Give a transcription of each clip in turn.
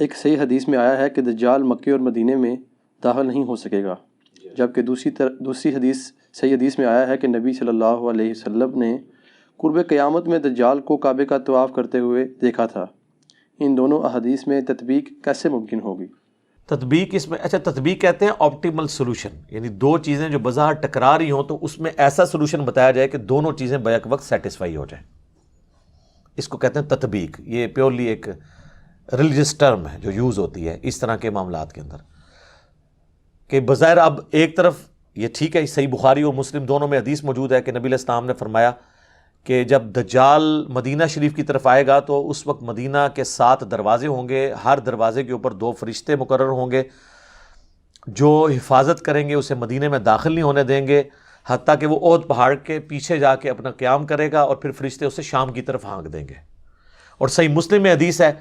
ایک صحیح حدیث میں آیا ہے کہ دجال مکے اور مدینے میں داخل نہیں ہو سکے گا، جبکہ دوسری حدیث صحیح حدیث میں آیا ہے کہ نبی صلی اللہ علیہ وسلم نے قرب قیامت میں دجال کو کعبے کا طواف کرتے ہوئے دیکھا تھا۔ ان دونوں احادیث میں تطبیق کیسے ممکن ہوگی؟ تطبیق اس میں تطبیق کہتے ہیں آپٹیمل سولوشن، یعنی دو چیزیں جو بظاہر ٹکرا رہی ہوں تو اس میں ایسا سولوشن بتایا جائے کہ دونوں چیزیں بیک وقت سیٹسفائی ہو جائیں، اس کو کہتے ہیں تطبیق۔ یہ پیورلی ایک ریلیجس ٹرم ہے جو یوز ہوتی ہے اس طرح کے معاملات کے اندر، کہ بظاہر اب ایک طرف یہ ٹھیک ہے، صحیح بخاری اور مسلم دونوں میں حدیث موجود ہے کہ نبی علیہ السلام نے فرمایا کہ جب دجال مدینہ شریف کی طرف آئے گا تو اس وقت مدینہ کے 7 دروازے ہوں گے، ہر دروازے کے اوپر 2 فرشتے مقرر ہوں گے جو حفاظت کریں گے، اسے مدینہ میں داخل نہیں ہونے دیں گے حتیٰ کہ وہ احد پہاڑ کے پیچھے جا کے اپنا قیام کرے گا، اور پھر فرشتے اسے شام کی طرف ہانک دیں گے۔ اور صحیح مسلم میں حدیث ہے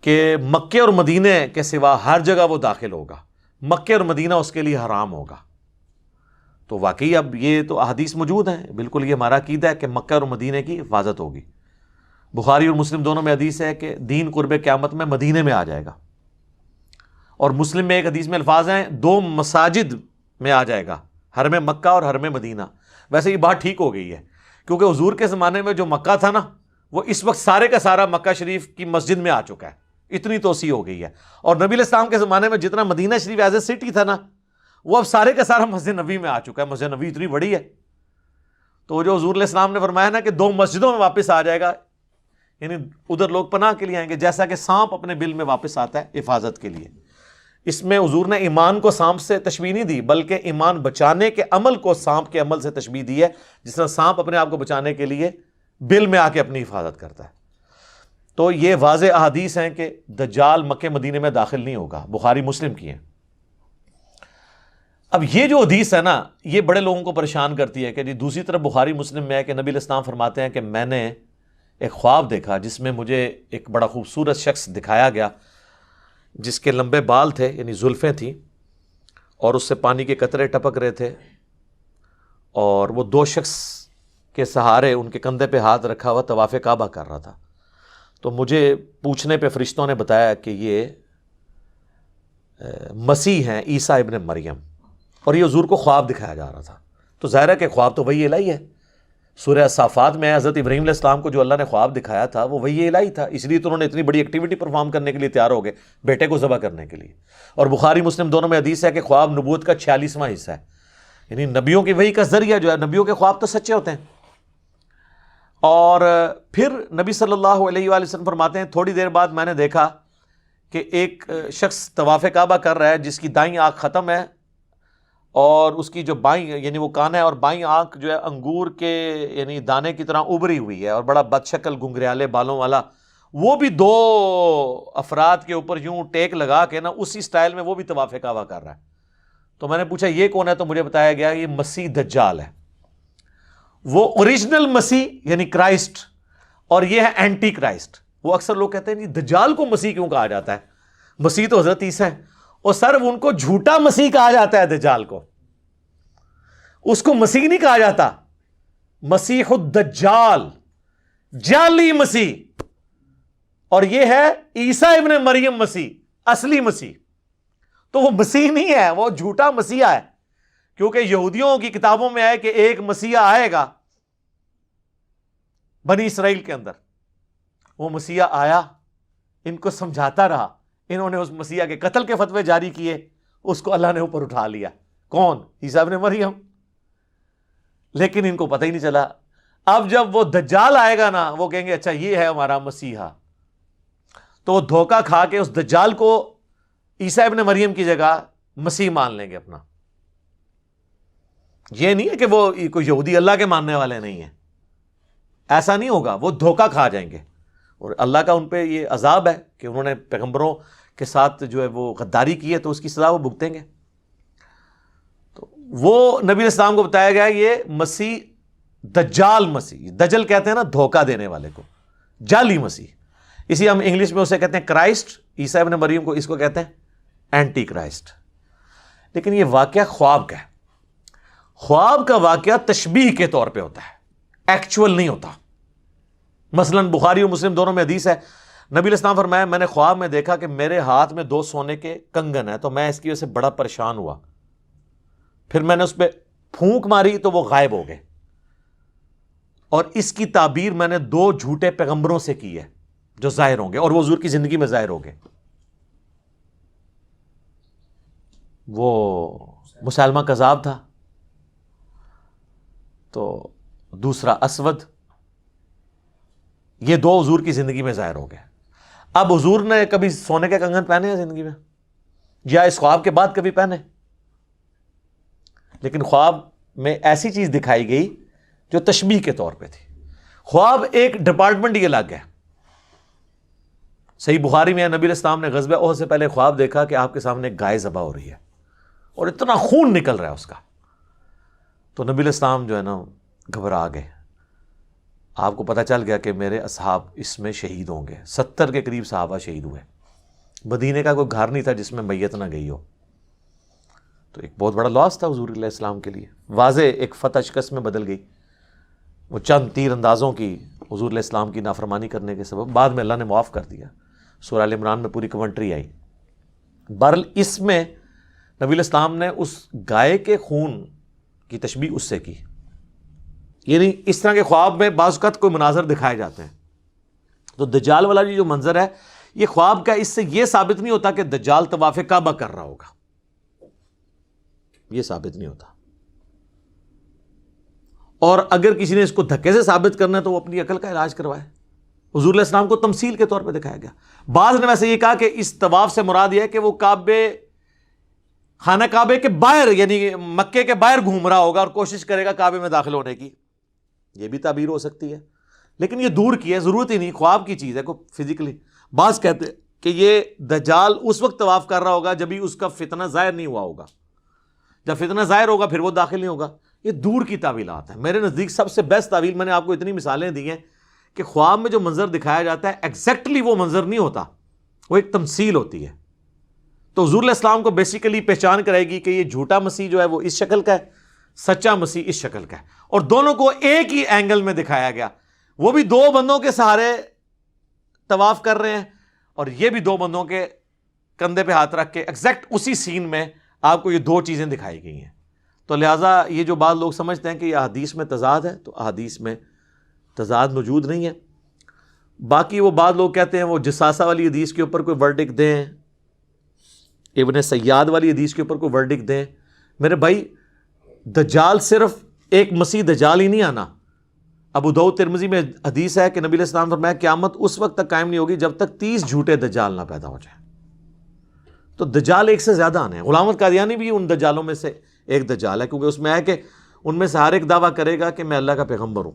کہ مکے اور مدینہ کے سوا ہر جگہ وہ داخل ہوگا، مکے اور مدینہ اس کے لیے حرام ہوگا۔ تو واقعی اب یہ تو احادیث موجود ہیں، بالکل یہ ہمارا عقیدہ ہے کہ مکہ اور مدینہ کی حفاظت ہوگی۔ بخاری اور مسلم دونوں میں حدیث ہے کہ دین قرب قیامت میں مدینہ میں آ جائے گا، اور مسلم میں ایک حدیث میں الفاظ ہیں 2 مساجد میں آ جائے گا، حرم مکہ اور حرم مدینہ۔ ویسے یہ بات ٹھیک ہو گئی ہے، کیونکہ حضور کے زمانے میں جو مکہ تھا نا، وہ اس وقت سارے کا سارا مکہ شریف کی مسجد میں آ چکا ہے، اتنی توسیع ہو گئی ہے۔ اور نبی علیہ السلام کے زمانے میں جتنا مدینہ شریف ایز اے سٹی تھا نا، وہ اب سارے کا سارا مسجد نبی میں آ چکا ہے۔ مسجد نبی اتنی بڑی ہے، تو جو حضور علیہ السلام نے فرمایا نا کہ 2 مسجدوں میں واپس آ جائے گا، یعنی ادھر لوگ پناہ کے لیے آئیں گے، جیسا کہ سانپ اپنے بل میں واپس آتا ہے حفاظت کے لیے۔ اس میں حضور نے ایمان کو سانپ سے تشبیہ نہیں دی، بلکہ ایمان بچانے کے عمل کو سانپ کے عمل سے تشبیہ دی ہے، جس طرح سانپ اپنے آپ کو بچانے کے لیے بل میں آ کے اپنی حفاظت کرتا ہے۔ تو یہ واضح احادیث ہیں کہ دجال مکہ مدینے میں داخل نہیں ہوگا، بخاری مسلم کی ہیں۔ اب یہ جو حدیث ہے نا، یہ بڑے لوگوں کو پریشان کرتی ہے کہ جی دوسری طرف بخاری مسلم میں ہے کہ نبی علیہ السلام فرماتے ہیں کہ میں نے ایک خواب دیکھا جس میں مجھے ایک بڑا خوبصورت شخص دکھایا گیا، جس کے لمبے بال تھے، یعنی زلفیں تھیں، اور اس سے پانی کے قطرے ٹپک رہے تھے، اور وہ 2 شخص کے سہارے ان کے کندھے پہ ہاتھ رکھا ہوا طواف کعبہ کر رہا تھا۔ تو مجھے پوچھنے پہ فرشتوں نے بتایا کہ یہ مسیح ہیں، عیسیٰ ابن مریم، اور یہ حضور کو خواب دکھایا جا رہا تھا۔ تو ظاہر ہے کہ خواب تو وحی الہی ہے۔ سورہ صافات میں حضرت ابراہیم علیہ السلام کو جو اللہ نے خواب دکھایا تھا وہ وحی الہی تھا، اس لیے تو انہوں نے اتنی بڑی ایکٹیویٹی پرفارم کرنے کے لیے تیار ہو گئے، بیٹے کو ذبح کرنے کے لیے۔ اور بخاری مسلم دونوں میں حدیث ہے کہ خواب نبوت کا 46واں حصہ ہے، یعنی نبیوں کی وحی کا ذریعہ جو ہے، نبیوں کے خواب تو سچے ہوتے ہیں۔ اور پھر نبی صلی اللہ علیہ وآلہ وسلم فرماتے ہیں تھوڑی دیر بعد میں نے دیکھا کہ ایک شخص طواف کعبہ کر رہا ہے جس کی دائیں آنکھ ختم ہے، اور اس کی جو بائیں یعنی وہ کان ہے، اور بائیں آنکھ جو ہے انگور کے یعنی دانے کی طرح ابری ہوئی ہے، اور بڑا بد شکل گھنگریالے بالوں والا، وہ بھی 2 افراد کے اوپر یوں ٹیک لگا کے نا اسی سٹائل میں وہ بھی طواف کعبہ کر رہا ہے۔ تو میں نے پوچھا یہ کون ہے؟ تو مجھے بتایا گیا یہ مسیح دجال ہے، وہ اوریجنل مسیح یعنی کرائسٹ، اور یہ ہے اینٹی کرائسٹ۔ وہ اکثر لوگ کہتے ہیں دجال کو مسیح کیوں کہا جاتا ہے؟ مسیح تو حضرت عیسیٰ ہے۔ اور سر ان کو جھوٹا مسیح کہا جاتا ہے، دجال کو، اس کو مسیح نہیں کہا جاتا، مسیح الدجال، جعلی مسیح، اور یہ ہے عیسیٰ ابن مریم مسیح، اصلی مسیح۔ تو وہ مسیح نہیں ہے، وہ جھوٹا مسیحا ہے، کیونکہ یہودیوں کی کتابوں میں ہے کہ ایک مسیحا آئے گا بنی اسرائیل کے اندر۔ وہ مسیحا آیا، ان کو سمجھاتا رہا، انہوں نے اس مسیحا کے قتل کے فتوے جاری کیے، اس کو اللہ نے اوپر اٹھا لیا۔ کون؟ عیسیٰ ابن مریم۔ لیکن ان کو پتہ ہی نہیں چلا۔ اب جب وہ دجال آئے گا نا، وہ کہیں گے اچھا یہ ہے ہمارا مسیحا، تو وہ دھوکہ کھا کے اس دجال کو عیسیٰ ابن مریم کی جگہ مسیح مان لیں گے اپنا۔ یہ نہیں ہے کہ وہ کوئی یہودی اللہ کے ماننے والے نہیں ہیں، ایسا نہیں ہوگا، وہ دھوکہ کھا جائیں گے، اور اللہ کا ان پہ یہ عذاب ہے کہ انہوں نے پیغمبروں کے ساتھ جو ہے وہ غداری کی ہے، تو اس کی سزا وہ بھگتیں گے۔ تو وہ نبی علیہ السلام کو بتایا گیا یہ مسیح دجال مسیح، دجل کہتے ہیں نا دھوکہ دینے والے کو، جعلی مسیح، اسی ہم انگلش میں اسے کہتے ہیں کرائسٹ، عیسیٰ ابن مریم کو اس کو کہتے ہیں اینٹی کرائسٹ۔ لیکن یہ واقعہ خواب کا ہے، خواب کا واقعہ تشبیہ کے طور پہ ہوتا ہے، ایکچول نہیں ہوتا۔ مثلا بخاری اور مسلم دونوں میں حدیث ہے نبی علیہ السلام فرمایا میں نے خواب میں دیکھا کہ میرے ہاتھ میں 2 سونے کے کنگن ہیں، تو میں اس کی وجہ سے بڑا پریشان ہوا، پھر میں نے اس پہ پھونک ماری تو وہ غائب ہو گئے، اور اس کی تعبیر میں نے 2 جھوٹے پیغمبروں سے کی ہے جو ظاہر ہوں گے، اور وہ حضور کی زندگی میں ظاہر ہو گئے۔ وہ مسلمہ کذاب تھا، تو دوسرا اسود، یہ 2 حضور کی زندگی میں ظاہر ہو گئے۔ اب حضور نے کبھی سونے کے کنگن پہنے ہیں زندگی میں، یا اس خواب کے بعد کبھی پہنے؟ لیکن خواب میں ایسی چیز دکھائی گئی جو تشبیہ کے طور پہ تھی۔ خواب ایک ڈپارٹمنٹ ہی الگ ہے۔ صحیح بخاری میں نبی علیہ السلام نے غزوہ احد سے پہلے خواب دیکھا کہ آپ کے سامنے ایک گائے ذبح ہو رہی ہے اور اتنا خون نکل رہا ہے اس کا، تو نبی علیہ السلام جو ہے نا گھبرا گئے۔ آپ کو پتہ چل گیا کہ میرے اصحاب اس میں شہید ہوں گے، 70 کے قریب صحابہ شہید ہوئے، مدینے کا کوئی گھر نہیں تھا جس میں میت نہ گئی ہو، تو ایک بہت بڑا لاس تھا حضور علیہ السلام کے لیے۔ واضح ایک فتح شکست میں بدل گئی، وہ چند تیر اندازوں کی حضور علیہ السلام کی نافرمانی کرنے کے سبب، بعد میں اللہ نے معاف کر دیا، سورہ ال عمران میں پوری کمنٹری آئی۔ بہرحال اس میں نبی علیہ السلام نے اس گائے کے خون کی تشبیہ اس سے کی، یعنی اس طرح کے خواب میں بعض اوقات کوئی مناظر دکھائے جاتے ہیں۔ تو دجال والا جو منظر ہے یہ خواب کا، اس سے یہ ثابت نہیں ہوتا کہ دجال طواف کعبہ کر رہا ہوگا، یہ ثابت نہیں ہوتا، اور اگر کسی نے اس کو دھکے سے ثابت کرنا ہے تو وہ اپنی عقل کا علاج کروائے۔ حضور علیہ السلام کو تمثیل کے طور پہ دکھایا گیا۔ بعض نے ویسے یہ کہا کہ اس طواف سے مراد یہ ہے کہ وہ خانہ کعبے کے باہر، یعنی مکے کے باہر گھوم رہا ہوگا اور کوشش کرے گا کعبے میں داخل ہونے کی، یہ بھی تعبیر ہو سکتی ہے، لیکن یہ دور کی ہے، ضرورت ہی نہیں، خواب کی چیز ہے کوئی فزیکلی۔ بعض کہتے ہیں کہ یہ دجال اس وقت طواف کر رہا ہوگا جب ہی اس کا فتنہ ظاہر نہیں ہوا ہوگا، جب فتنہ ظاہر ہوگا پھر وہ داخل نہیں ہوگا۔ یہ دور کی تعویلات ہیں۔ میرے نزدیک سب سے بیسٹ تعویل، میں نے آپ کو اتنی مثالیں دی ہیں کہ خواب میں جو منظر دکھایا جاتا ہے ایگزیکٹلی وہ منظر نہیں ہوتا، وہ ایک تمثیل ہوتی ہے۔ تو حضور علیہ السلام کو بیسیکلی پہچان کرائے گی کہ یہ جھوٹا مسیح جو ہے وہ اس شکل کا ہے، سچا مسیح اس شکل کا ہے، اور دونوں کو ایک ہی اینگل میں دکھایا گیا۔ وہ بھی 2 بندوں کے سہارے طواف کر رہے ہیں، اور یہ بھی 2 بندوں کے کندھے پہ ہاتھ رکھ کے ایگزیکٹ اسی سین میں آپ کو یہ 2 چیزیں دکھائی گئی ہیں۔ تو لہٰذا یہ جو بعض لوگ سمجھتے ہیں کہ یہ احادیث میں تضاد ہے، تو احادیث میں تضاد موجود نہیں ہے۔ باقی وہ بعض لوگ کہتے ہیں وہ جساسہ والی حدیث کے اوپر کوئی ورڈکٹ دیں، ابن سیاد والی حدیث کے اوپر کوئی ورڈکٹ دیں۔ میرے بھائی دجال صرف ایک مسیح دجال ہی نہیں آنا۔ ابو داؤد ترمذی میں حدیث ہے کہ نبی علیہ السلام نے فرمایا قیامت اس وقت تک قائم نہیں ہوگی جب تک 30 جھوٹے دجال نہ پیدا ہو جائیں۔ تو دجال ایک سے زیادہ آنے ہیں۔ غلام احمد قادیانی بھی ان دجالوں میں سے ایک دجال ہے، کیونکہ اس میں ہے کہ ان میں سے ہر ایک دعویٰ کرے گا کہ میں اللہ کا پیغمبر ہوں۔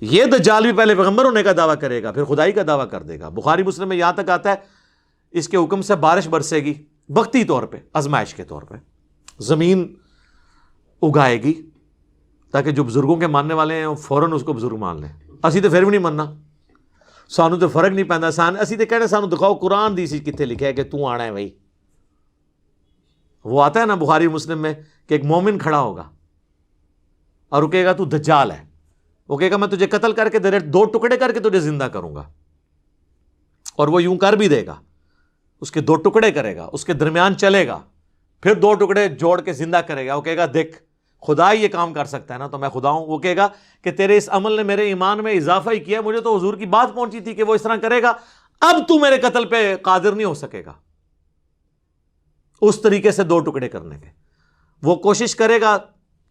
یہ دجال بھی پہلے پیغمبر ہونے کا دعویٰ کرے گا، پھر خدائی کا دعویٰ کر دے گا۔ بخاری مسلم میں یہاں تک آتا ہے اس کے حکم سے بارش برسے گی، وقتی طور پہ، آزمائش کے طور پہ، زمین اگائے گی تاکہ جو بزرگوں کے ماننے والے ہیں وہ فوراً اس کو بزرگ مان لیں۔ اسی تو پھر بھی نہیں مننا، سانو تو فرق نہیں پیندا، اسی تو کہنے سانو دکھاؤ قرآن دی سی کتنے لکھا ہے کہ تو آنا ہے بھائی۔ وہ آتا ہے نا بخاری مسلم میں کہ ایک مومن کھڑا ہوگا اور وہ کہے گا تو دجال ہے، وہ کہے گا میں تجھے قتل کر کے 2 ٹکڑے کر کے تجھے زندہ کروں گا، اور وہ یوں کر بھی دے گا، اس کے 2 ٹکڑے کرے گا، اس کے درمیان چلے گا، پھر 2 ٹکڑے جوڑ کے زندہ کرے گا۔ وہ کہے گا دیکھ خدا ہی یہ کام کر سکتا ہے نا، تو میں خدا ہوں۔ وہ کہے گا کہ تیرے اس عمل نے میرے ایمان میں اضافہ ہی کیا، مجھے تو حضور کی بات پہنچی تھی کہ وہ اس طرح کرے گا، اب تو میرے قتل پہ قادر نہیں ہو سکے گا۔ اس طریقے سے 2 ٹکڑے کرنے کے وہ کوشش کرے گا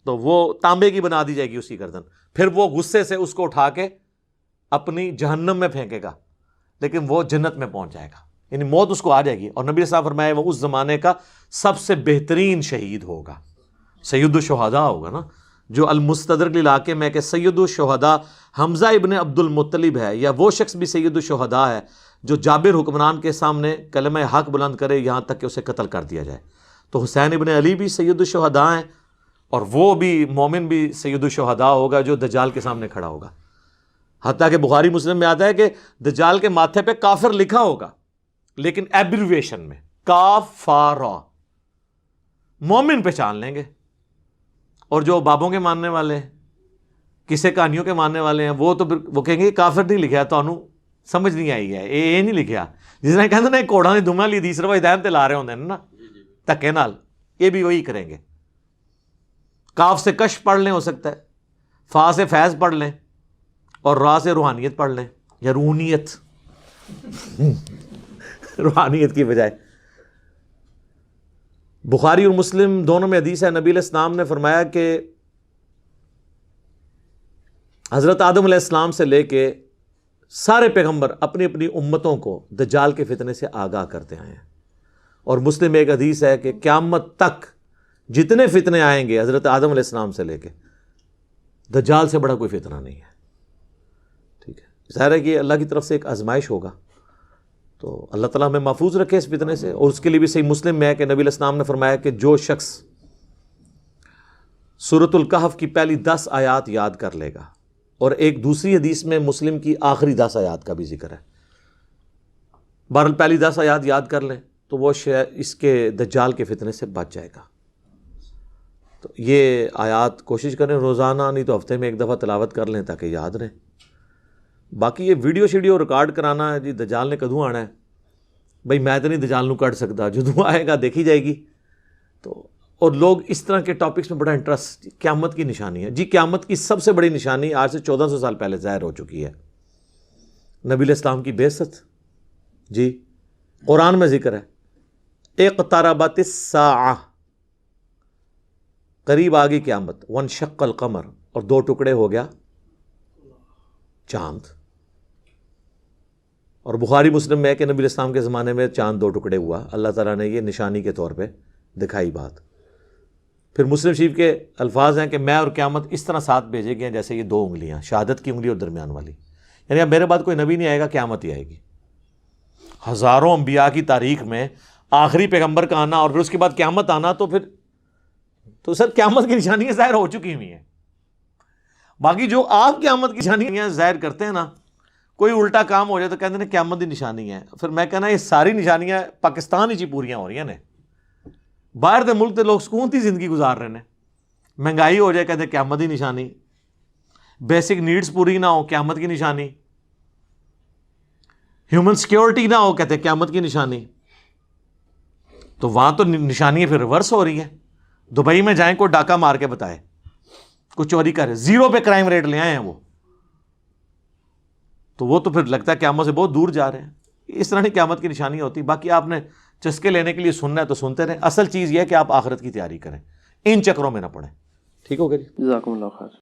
تو وہ تانبے کی بنا دی جائے گی اس کی گردن، پھر وہ غصے سے اس کو اٹھا کے اپنی جہنم میں پھینکے گا، لیکن وہ جنت میں پہنچ جائے گا، یعنی موت اس کو آ جائے گی۔ اور نبی صلی اللہ علیہ وسلم فرمائے وہ اس زمانے کا سب سے بہترین شہید ہوگا، سید الشہداء ہوگا نا، جو المستدرک علاقے میں کہ سید الشہداء حمزہ ابن عبد المطلب ہے، یا وہ شخص بھی سید الشہداء ہے جو جابر حکمران کے سامنے کلمہ حق بلند کرے یہاں تک کہ اسے قتل کر دیا جائے۔ تو حسین ابن علی بھی سید الشہداء ہیں، اور وہ بھی مومن بھی سید الشہداء ہوگا جو دجال کے سامنے کھڑا ہوگا۔ حتیٰ کہ بخاری مسلم میں آتا ہے کہ دجال کے ماتھے پہ کافر لکھا ہوگا، لیکن ایبریویشن میں کافارا، مومن پہچان لیں گے۔ اور جو بابوں کے ماننے والے ہیں، کسے کہانیوں کے ماننے والے ہیں، وہ تو وہ کہیں گے کافر نہیں لکھا ہے، تو سمجھ نہیں آئی ہے یہ نہیں لکھیا. جس نے کہتے ہیں کوڑا نے دھوما لی تیسرا ہدایت تے لا رہے ہوندے نا دھکے نال, یہ بھی وہی کریں گے. کاف سے کش پڑھ لیں ہو سکتا ہے, فا سے فیض پڑھ لیں, اور را سے روحانیت پڑھ لیں, یا روحانیت روحانیت کی بجائے. بخاری اور مسلم دونوں میں حدیث ہے, نبی علیہ السلام نے فرمایا کہ حضرت آدم علیہ السلام سے لے کے سارے پیغمبر اپنی اپنی امتوں کو دجال کے فتنے سے آگاہ کرتے آئے ہیں. اور مسلم میں ایک حدیث ہے کہ قیامت تک جتنے فتنے آئیں گے حضرت آدم علیہ السلام سے لے کے, دجال سے بڑا کوئی فتنہ نہیں ہے. ٹھیک ہے, ظاہر ہے کہ اللہ کی طرف سے ایک آزمائش ہوگا, تو اللہ تعالیٰ ہمیں محفوظ رکھے اس فتنے سے. اور اس کے لیے بھی صحیح مسلم میں ہے کہ نبی علیہ السلام نے فرمایا کہ جو شخص سورۃ الکہف کی پہلی 10 آیات یاد کر لے گا, اور ایک دوسری حدیث میں مسلم کی آخری 10 آیات کا بھی ذکر ہے, بہرحال پہلی 10 آیات یاد کر لیں تو وہ اس کے دجال کے فتنے سے بچ جائے گا. تو یہ آیات کوشش کریں روزانہ, نہیں تو ہفتے میں ایک دفعہ تلاوت کر لیں تاکہ یاد رہیں. باقی یہ ویڈیو شیڈیو ریکارڈ کرانا ہے جی دجال نے کدوں آنا ہے, بھائی میں تو نہیں دجال نو کٹ سکتا, جدوں آئے گا دیکھی جائے گی. تو اور لوگ اس طرح کے ٹاپکس میں بڑا انٹرسٹ, قیامت کی نشانی ہے جی. قیامت کی سب سے بڑی نشانی آج سے 1400 سال پہلے ظاہر ہو چکی ہے, نبی علیہ السلام کی بعثت. جی قرآن میں ذکر ہے, اقتربت الساعہ, قریب آ گئی قیامت, وانشق القمر, اور 2 ٹکڑے ہو گیا چاند. اور بخاری مسلم میں ہے کہ نبی علیہ السلام کے زمانے میں چاند 2 ٹکڑے ہوا, اللہ تعالیٰ نے یہ نشانی کے طور پہ دکھائی بات. پھر مسلم شریف کے الفاظ ہیں کہ میں اور قیامت اس طرح ساتھ بھیجے گئے ہیں جیسے یہ 2 انگلیاں, شہادت کی انگلی اور درمیان والی. یعنی اب میرے بعد کوئی نبی نہیں آئے گا, قیامت ہی آئے گی. ہزاروں انبیاء کی تاریخ میں آخری پیغمبر کا آنا اور پھر اس کے بعد قیامت آنا, تو سر قیامت کی نشانیاں ظاہر ہو چکی ہوئی ہیں. باقی جو آپ قیامت کی نشانیاں ظاہر کرتے ہیں نا, کوئی الٹا کام ہو جائے تو کہتے ہیں قیامت کی نشانی ہے. پھر میں کہنا یہ ساری نشانیاں پاکستان ہی پوریاں ہو رہی ہیں نے, باہر دے ملک دے لوگ سکون کی زندگی گزار رہے ہیں. مہنگائی ہو جائے کہتے ہیں قیامت کی نشانی, بیسک نیڈز پوری نہ ہو قیامت کی نشانی, ہیومن سیکیورٹی نہ ہو کہتے ہیں قیامت کی نشانی. تو وہاں تو نشانیاں پھر ریورس ہو رہی ہیں. دبئی میں جائیں کوئی ڈاکہ مار کے بتائے, کوئی چوری کرے, 0 پہ کرائم ریٹ لے آئے ہیں وہ تو پھر لگتا ہے قیامت سے بہت دور جا رہے ہیں. اس طرح نہیں قیامت کی نشانی ہوتی. باقی آپ نے چسکے لینے کے لیے سننا ہے تو سنتے رہیں, اصل چیز یہ ہے کہ آپ آخرت کی تیاری کریں, ان چکروں میں نہ پڑیں. ٹھیک ہو گیا جی, جزاکم اللہ خیر.